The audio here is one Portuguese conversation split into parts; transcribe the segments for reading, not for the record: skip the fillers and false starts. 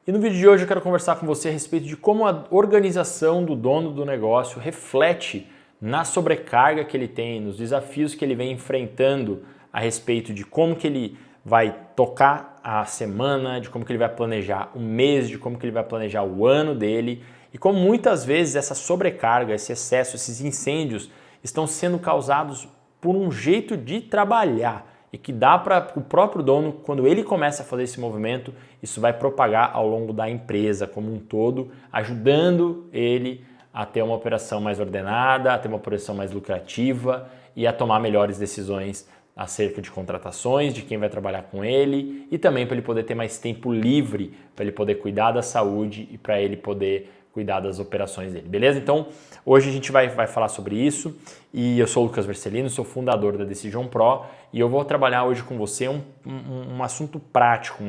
E no vídeo de hoje eu quero conversar com você a respeito de como a organização do dono do negócio reflete na sobrecarga que ele tem, nos desafios que ele vem enfrentando a respeito de como que ele vai tocar a semana, de como que ele vai planejar o mês, de como que ele vai planejar o ano dele e como muitas vezes essa sobrecarga, esse excesso, esses incêndios estão sendo causados por um jeito de trabalhar e que dá para o próprio dono, quando ele começa a fazer esse movimento, isso vai propagar ao longo da empresa como um todo, ajudando ele a ter uma operação mais ordenada, a ter uma operação mais lucrativa e a tomar melhores decisões acerca de contratações, de quem vai trabalhar com ele e também para ele poder ter mais tempo livre, para ele poder cuidar da saúde e para ele poder cuidar das operações dele, beleza? Então, hoje a gente vai falar sobre isso e eu sou o Lucas Vercelino, sou fundador da Decision Pro e eu vou trabalhar hoje com você um assunto prático,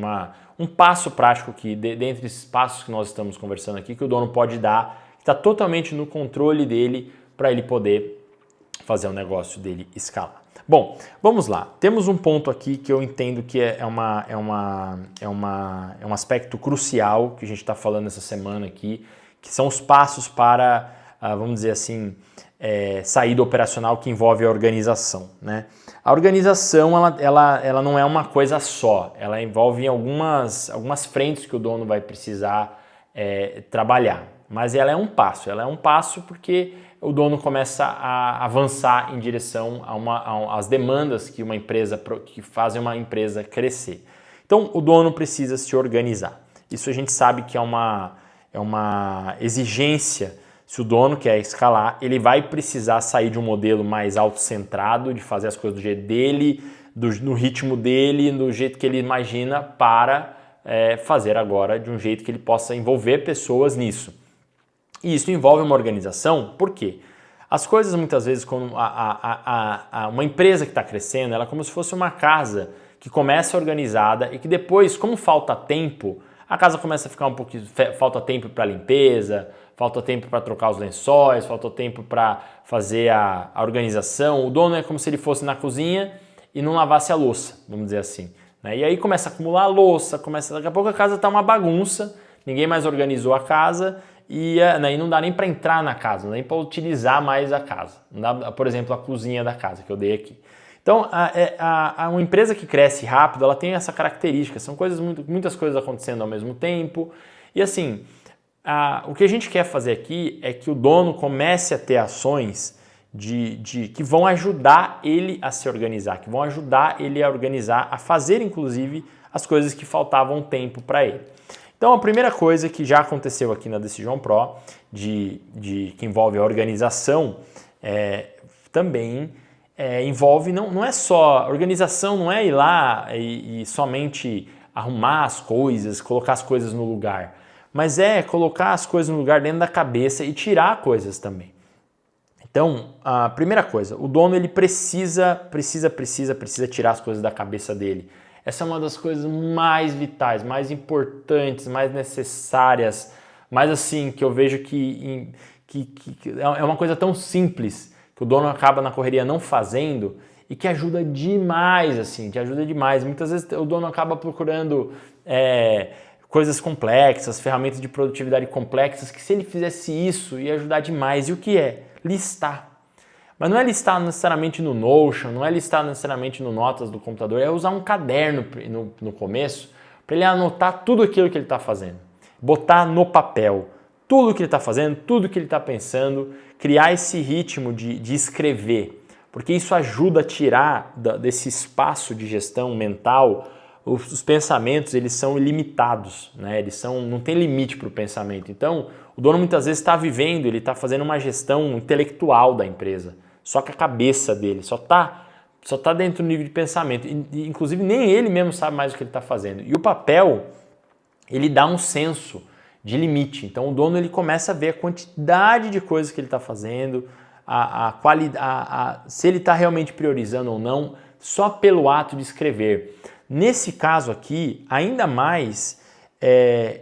um passo prático que, dentre esses passos que nós estamos conversando aqui, que o dono pode dar, que está totalmente no controle dele para ele poder fazer o negócio dele escalar. Bom, vamos lá. Temos um ponto aqui que eu entendo que é um aspecto crucial que a gente está falando essa semana aqui, que são os passos para, vamos dizer assim, saída operacional que envolve a organização, né? A organização ela não é uma coisa só, ela envolve algumas frentes que o dono vai precisar trabalhar, mas ela é um passo porque o dono começa a avançar em direção às demandas que fazem uma empresa crescer. Então o dono precisa se organizar, isso a gente sabe que é uma exigência. Se o dono quer escalar, ele vai precisar sair de um modelo mais autocentrado, de fazer as coisas do jeito dele, no ritmo dele, do jeito que ele imagina, para fazer agora de um jeito que ele possa envolver pessoas nisso. E isso envolve uma organização, por quê? As coisas muitas vezes, quando uma empresa que está crescendo, ela é como se fosse uma casa que começa organizada e que depois, como falta tempo, a casa começa a ficar um pouquinho, falta tempo para limpeza, falta tempo para trocar os lençóis, falta tempo para fazer a organização. O dono é como se ele fosse na cozinha e não lavasse a louça, vamos dizer assim, né? E aí começa a acumular a louça, daqui a pouco a casa está uma bagunça, ninguém mais organizou a casa e não dá nem para entrar na casa, não dá nem para utilizar mais a casa. Não dá, por exemplo, a cozinha da casa que eu dei aqui. Então, uma empresa que cresce rápido, ela tem essa característica, são muitas coisas acontecendo ao mesmo tempo. E assim, o que a gente quer fazer aqui é que o dono comece a ter ações que vão ajudar ele a se organizar, que vão ajudar ele a organizar, a fazer inclusive as coisas que faltavam tempo para ele. Então, a primeira coisa que já aconteceu aqui na Decision Pro, que envolve a organização, também envolve, não é só, organização não é ir lá e somente arrumar as coisas, colocar as coisas no lugar, mas é colocar as coisas no lugar dentro da cabeça e tirar coisas também. Então, a primeira coisa, o dono ele precisa tirar as coisas da cabeça dele. Essa é uma das coisas mais vitais, mais importantes, mais necessárias, mais assim, que eu vejo que é uma coisa tão simples que o dono acaba na correria não fazendo e que ajuda demais, assim, que ajuda demais. Muitas vezes o dono acaba procurando coisas complexas, ferramentas de produtividade complexas, que se ele fizesse isso ia ajudar demais. E o que é? Listar. Mas não é listar necessariamente no Notion, não é listar necessariamente no Notas do computador, é usar um caderno no começo para ele anotar tudo aquilo que ele está fazendo. Botar no papel tudo o que ele está fazendo, tudo que ele está pensando, criar esse ritmo de escrever, porque isso ajuda a tirar desse espaço de gestão mental. Os pensamentos eles são ilimitados, né? Não tem limite para o pensamento. Então, o dono muitas vezes está vivendo, ele está fazendo uma gestão intelectual da empresa, só que a cabeça dele só tá dentro do nível de pensamento. E, inclusive, nem ele mesmo sabe mais o que ele está fazendo. E o papel, ele dá um senso de limite. Então, o dono ele começa a ver a quantidade de coisas que ele está fazendo, se ele está realmente priorizando ou não, só pelo ato de escrever. Nesse caso aqui, ainda mais,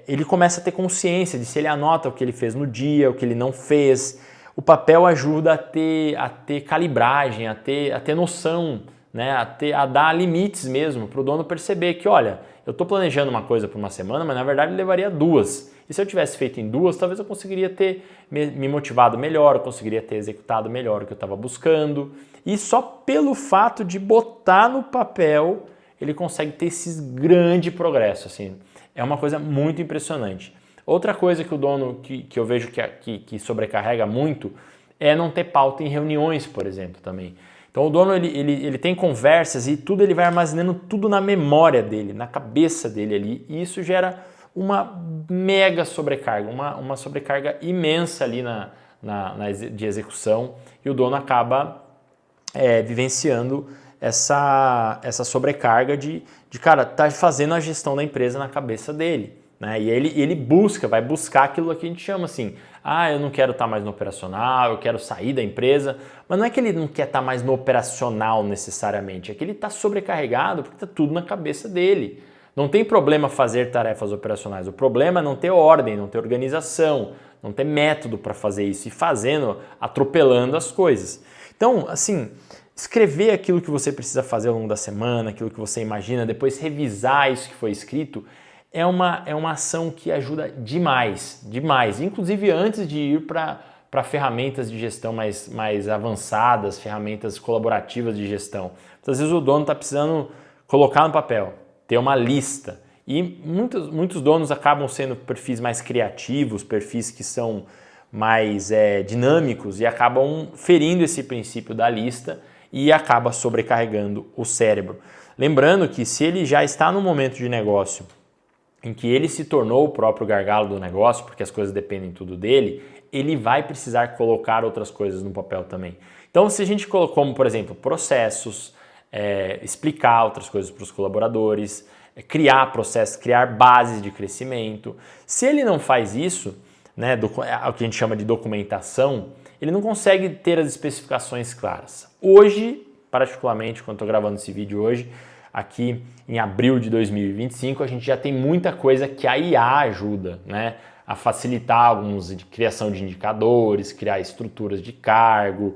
ele começa a ter consciência de se ele anota o que ele fez no dia, o que ele não fez. O papel ajuda a ter calibragem, a ter noção né, a dar limites mesmo para o dono perceber que, olha, eu estou planejando uma coisa por uma semana, mas na verdade ele levaria 2. E se eu tivesse feito em 2, talvez eu conseguiria ter me motivado melhor, eu conseguiria ter executado melhor o que eu estava buscando. E só pelo fato de botar no papel, ele consegue ter esses grande progresso, assim. É uma coisa muito impressionante. Outra coisa que o dono, que eu vejo que sobrecarrega muito, é não ter pauta em reuniões, por exemplo, também. Então o dono ele tem conversas e tudo ele vai armazenando tudo na memória dele, na cabeça dele ali, e isso gera uma mega sobrecarga, uma sobrecarga imensa ali de execução, e o dono acaba vivenciando essa sobrecarga de cara, tá fazendo a gestão da empresa na cabeça dele, né? E ele vai buscar aquilo que a gente chama assim, eu não quero estar mais no operacional, eu quero sair da empresa, mas não é que ele não quer estar mais no operacional necessariamente, é que ele está sobrecarregado porque está tudo na cabeça dele. Não tem problema fazer tarefas operacionais, o problema é não ter ordem, não ter organização, não ter método para fazer isso e atropelando as coisas. Então, assim, escrever aquilo que você precisa fazer ao longo da semana, aquilo que você imagina, depois revisar isso que foi escrito, é uma ação que ajuda demais, demais. Inclusive antes de ir para ferramentas de gestão mais avançadas, ferramentas colaborativas de gestão. Às vezes o dono está precisando colocar no papel, ter uma lista. E muitos donos acabam sendo perfis mais criativos, perfis que são mais dinâmicos e acabam ferindo esse princípio da lista e acaba sobrecarregando o cérebro. Lembrando que se ele já está no momento de negócio em que ele se tornou o próprio gargalo do negócio, porque as coisas dependem tudo dele, ele vai precisar colocar outras coisas no papel também. Então, se a gente colocou, como por exemplo, processos, explicar outras coisas para os colaboradores, criar processos, criar bases de crescimento. Se ele não faz isso, né, o que a gente chama de documentação, ele não consegue ter as especificações claras. Hoje, particularmente, quando estou gravando esse vídeo hoje, aqui em abril de 2025, a gente já tem muita coisa que a IA ajuda, né, a facilitar alguns de criação de indicadores, criar estruturas de cargo,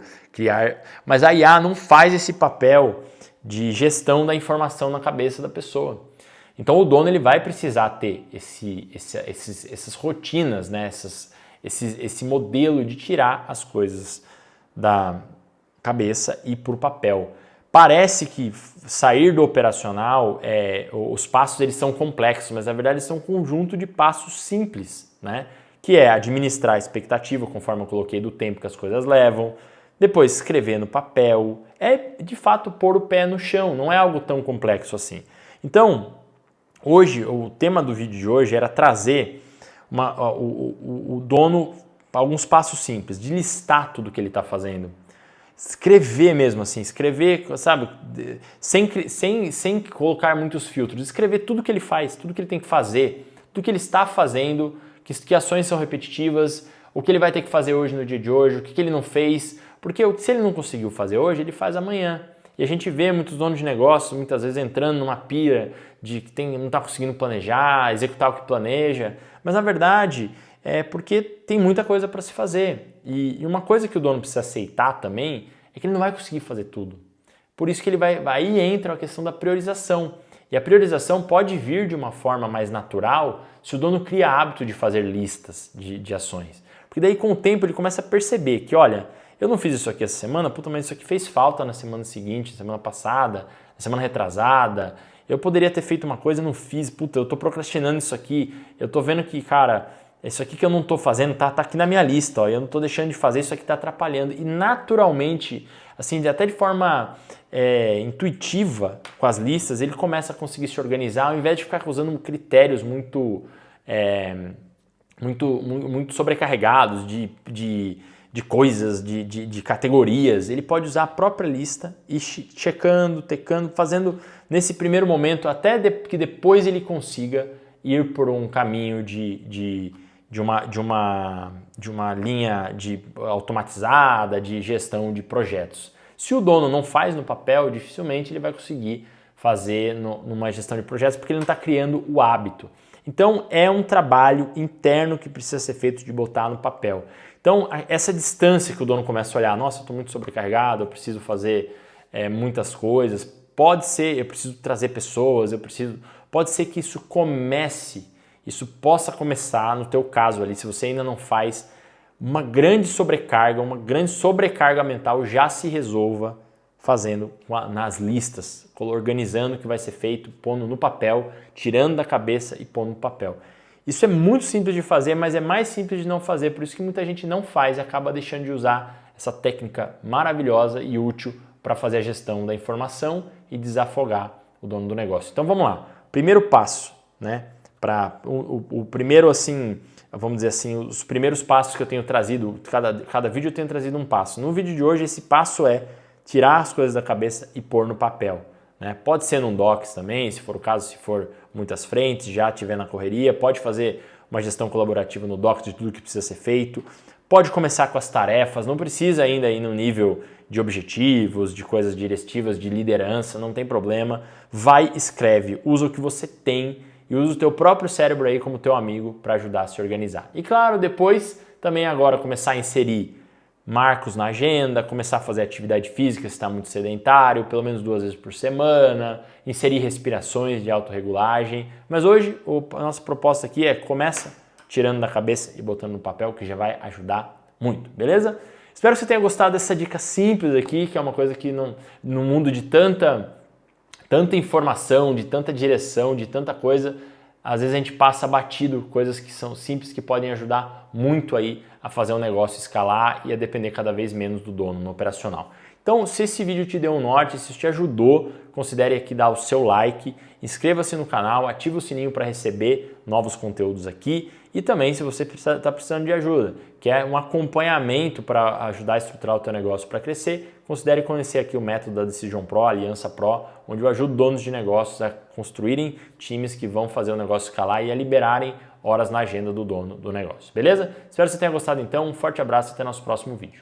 mas a IA não faz esse papel de gestão da informação na cabeça da pessoa. Então o dono ele vai precisar ter essas rotinas, né, esse modelo de tirar as coisas da cabeça e para o papel. Parece que sair do operacional, os passos eles são complexos, mas na verdade eles são um conjunto de passos simples, né? Que é administrar a expectativa, conforme eu coloquei, do tempo que as coisas levam, depois escrever no papel, de fato pôr o pé no chão, não é algo tão complexo assim. Então, hoje, o tema do vídeo de hoje era trazer o dono alguns passos simples, de listar tudo que ele está fazendo. Escrever mesmo assim, escrever, sabe, sem colocar muitos filtros, escrever tudo que ele faz, tudo que ele tem que fazer, tudo que ele está fazendo, que ações são repetitivas, o que ele vai ter que fazer hoje no dia de hoje, o que ele não fez, porque se ele não conseguiu fazer hoje, ele faz amanhã. E a gente vê muitos donos de negócios muitas vezes entrando numa pira de que não está conseguindo planejar, executar o que planeja, mas na verdade é porque tem muita coisa para se fazer. E uma coisa que o dono precisa aceitar também é que ele não vai conseguir fazer tudo. Por isso que aí entra a questão da priorização. E a priorização pode vir de uma forma mais natural se o dono cria hábito de fazer listas de ações. Porque daí com o tempo ele começa a perceber que, olha, eu não fiz isso aqui essa semana, mas isso aqui fez falta na semana seguinte, na semana passada, na semana retrasada. Eu poderia ter feito uma coisa e não fiz, eu tô procrastinando isso aqui, eu tô vendo que, cara, isso aqui que eu não tô fazendo tá aqui na minha lista, ó, eu não tô deixando de fazer, isso aqui tá atrapalhando. E naturalmente, assim, até de forma intuitiva com as listas, ele começa a conseguir se organizar, ao invés de ficar usando critérios muito sobrecarregados de coisas, de categorias. Ele pode usar a própria lista e checando, tecando, fazendo nesse primeiro momento, até que depois ele consiga ir por um caminho de uma linha automatizada de gestão de projetos. Se o dono não faz no papel, dificilmente ele vai conseguir fazer numa gestão de projetos, porque ele não está criando o hábito. Então é um trabalho interno que precisa ser feito de botar no papel. Então essa distância que o dono começa a olhar, nossa, eu estou muito sobrecarregado, eu preciso fazer muitas coisas. Pode ser, eu preciso trazer pessoas, pode ser que isso possa começar no teu caso ali, se você ainda não faz, uma grande sobrecarga mental já se resolva fazendo nas listas, organizando o que vai ser feito, pondo no papel, tirando da cabeça e pondo no papel. Isso é muito simples de fazer, mas é mais simples de não fazer, por isso que muita gente não faz e acaba deixando de usar essa técnica maravilhosa e útil para fazer a gestão da informação e desafogar o dono do negócio. Então vamos lá. Primeiro passo, né? O primeiro, assim, vamos dizer assim, os primeiros passos que eu tenho trazido, cada vídeo eu tenho trazido um passo. No vídeo de hoje, esse passo é tirar as coisas da cabeça e pôr no papel. Né? Pode ser num Docs também, se for o caso, se for muitas frentes, já estiver na correria, pode fazer uma gestão colaborativa no Docs de tudo que precisa ser feito, pode começar com as tarefas, não precisa ainda ir no nível de objetivos, de coisas diretivas, de liderança, não tem problema, vai, escreve, usa o que você tem e usa o teu próprio cérebro aí como teu amigo para ajudar a se organizar. E claro, depois também agora começar a inserir marcos na agenda, começar a fazer atividade física se está muito sedentário, pelo menos 2 vezes por semana, inserir respirações de autorregulagem. Mas hoje a nossa proposta aqui começa tirando da cabeça e botando no papel, que já vai ajudar muito, beleza? Espero que você tenha gostado dessa dica simples aqui, que é uma coisa que no mundo de tanta informação, de tanta direção, de tanta coisa, às vezes a gente passa batido coisas que são simples, que podem ajudar muito aí a fazer um negócio escalar e a depender cada vez menos do dono no operacional. Então, se esse vídeo te deu um norte, se isso te ajudou, considere aqui dar o seu like, inscreva-se no canal, ative o sininho para receber novos conteúdos aqui e também se você está precisando de ajuda, que é um acompanhamento para ajudar a estruturar o teu negócio para crescer, considere conhecer aqui o método da Decision Pro, Aliança Pro, onde eu ajudo donos de negócios a construírem times que vão fazer o negócio escalar e a liberarem horas na agenda do dono do negócio, beleza? Espero que você tenha gostado então, um forte abraço e até nosso próximo vídeo.